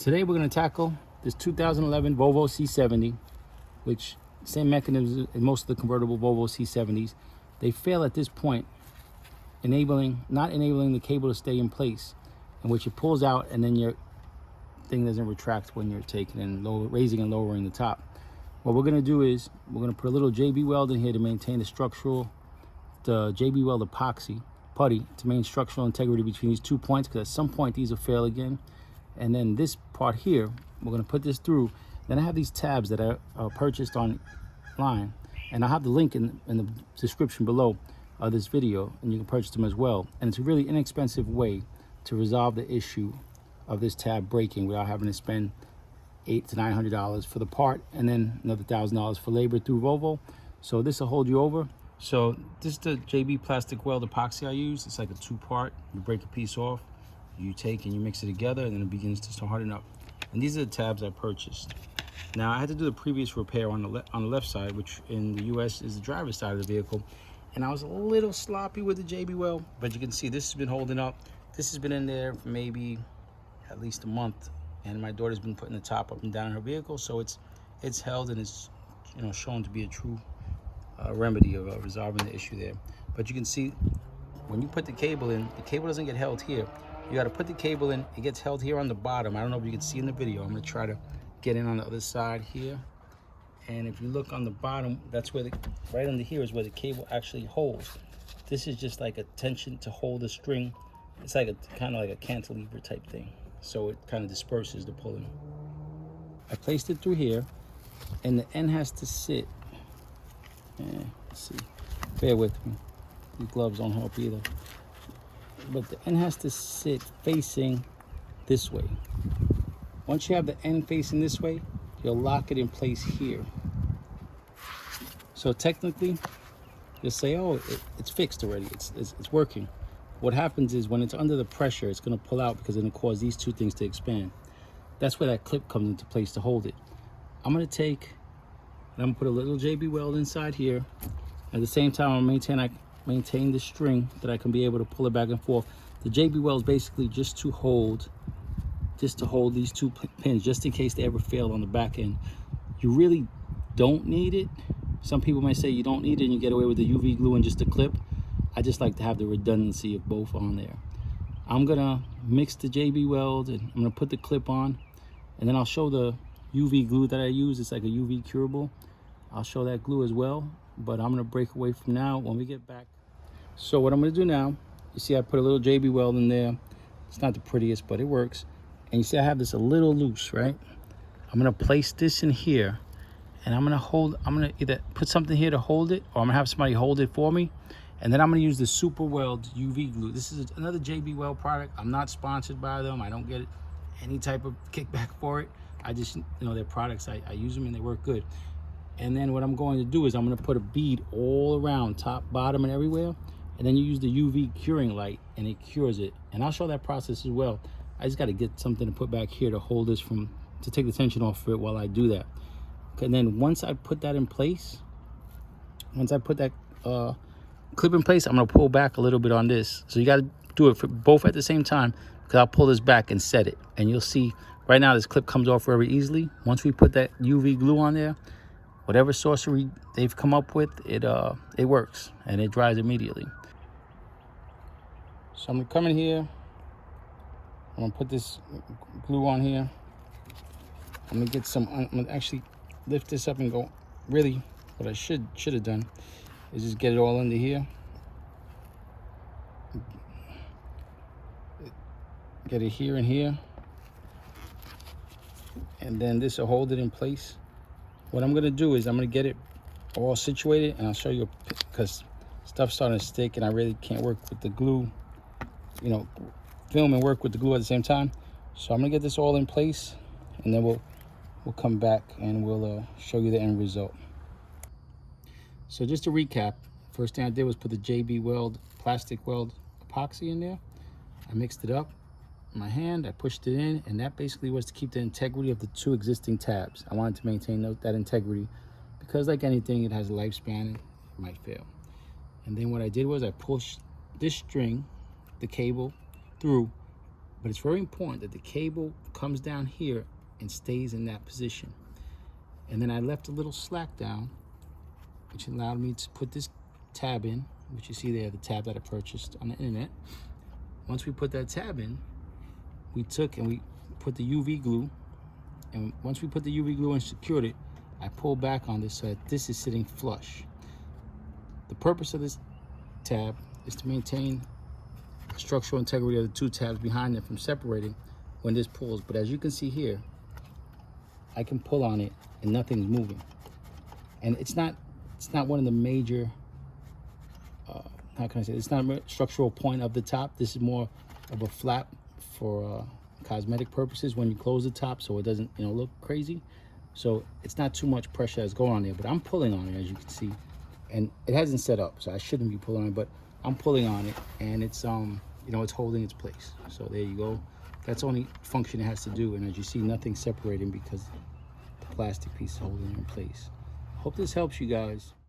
Today we're going to tackle this 2011 Volvo C70, which same mechanism as most of the convertible Volvo C70s. They fail at this point, not enabling the cable to stay in place, in which it pulls out and then your thing doesn't retract when you're taking and raising and lowering the top. What we're going to do is we're going to put a little JB weld in here to maintain the JB weld epoxy putty to maintain structural integrity between these 2 points, because at some point these will fail again. And then this part here, we're going to put this through. Then I have these tabs that I purchased online, and I'll have the link in the description below this video, and you can purchase them as well. And it's a really inexpensive way to resolve the issue of this tab breaking without having to spend $800 to $900 for the part, and then another $1,000 for labor through Volvo. So this will hold you over. So this is the JB plastic weld epoxy I use. It's like a 2-part. You break a piece off, you take and you mix it together, and then it begins to harden up. And these are the tabs I purchased. Now I had to do the previous repair on the left side, which in the US is the driver's side of the vehicle, and I was a little sloppy with the JB weld, but you can see this has been holding up. This has been in there for maybe at least a month, and my daughter's been putting the top up and down in her vehicle, so it's held, and it's shown to be a true remedy of resolving the issue there. But you can see when you put the cable in, the cable doesn't get held here. You got to put the cable in. It gets held here on the bottom. I don't know if you can see in the video. I'm going to try to get in on the other side here. And if you look on the bottom, that's where right under here is where the cable actually holds. This is just like a tension to hold the string. It's like kind of like a cantilever type thing. So it kind of disperses the pulling. I placed it through here, and the end has to sit. Let's see. Bear with me. These gloves don't help either. But the end has to sit facing this way. Once you have the end facing this way, you'll lock it in place here. So technically, you'll say, oh, it's fixed already, it's working. What happens is when it's under the pressure, it's going to pull out because it's going to cause these two things to expand. That's where that clip comes into place to hold it. I'm going to take, and I'm going to put a little JB weld inside here. At the same time, I maintain the string that I can be able to pull it back and forth. The JB weld is basically just to hold these two pins, just in case they ever fail on the back end. You really don't need it. Some people may say you don't need it and you get away with the UV glue and just a clip. I just like to have the redundancy of both on there. I'm gonna mix the JB weld, and I'm gonna put the clip on, and then I'll show the UV glue that I use. It's like a UV curable. I'll show that glue as well, but I'm gonna break away from now when we get back. So what I'm gonna do now, you see I put a little JB weld in there. It's not the prettiest, but it works. And you see I have this a little loose, right? I'm gonna place this in here, and I'm gonna either put something here to hold it, or I'm gonna have somebody hold it for me. And then I'm gonna use the Super Weld UV glue. This is another JB Weld product. I'm not sponsored by them. I don't get any type of kickback for it. I just, their products, I use them and they work good. And then what I'm going to do is I'm gonna put a bead all around, top, bottom, and everywhere. And then you use the UV curing light and it cures it. And I'll show that process as well. I just gotta get something to put back here to hold this to take the tension off of it while I do that. And then once I put that in place, once I put that clip in place, I'm gonna pull back a little bit on this. So you gotta do it for both at the same time, because I'll pull this back and set it. And you'll see right now this clip comes off very easily. Once we put that UV glue on there, whatever sorcery they've come up with, it works and it dries immediately. So I'm gonna come in here, I'm gonna put this glue on here. I'm gonna actually lift this up and go, really what I should have done is just get it all under here. Get it here and here. And then this will hold it in place. What I'm gonna do is I'm gonna get it all situated, and I'll show you, because stuff's starting to stick and I really can't work with the glue, film and work with the glue at the same time. So I'm gonna get this all in place, and then we'll come back and we'll show you the end result. So just to recap, first thing I did was put the JB Weld plastic weld epoxy in there. I mixed it up in my hand, I pushed it in, and that basically was to keep the integrity of the two existing tabs. I wanted to maintain that integrity, because like anything, it has a lifespan and it might fail. And then what I did was I pushed this string, the cable, through But it's very important that the cable comes down here and stays in that position. And then I left a little slack down, which allowed me to put this tab in, which you see there, the tab that I purchased on the internet. Once we put that tab in, we took and we put the UV glue. And once we put the UV glue and secured it, I pulled back on this so that this is sitting flush. The purpose of this tab is to maintain the structural integrity of the two tabs behind it from separating when this pulls. But as you can see here, I can pull on it and nothing's moving. And it's not one of the major, how can I say, it's not a structural point of the top. This is more of a flap for cosmetic purposes when you close the top, so it doesn't, you know, look crazy. So it's not too much pressure that's going on there, but I'm pulling on it, as you can see, and it hasn't set up, so I shouldn't be pulling on it, but I'm pulling on it, and it's you know, it's holding its place. So there you go. That's the only function it has to do, and as you see, nothing's separating because the plastic piece is holding it in place. Hope this helps you guys.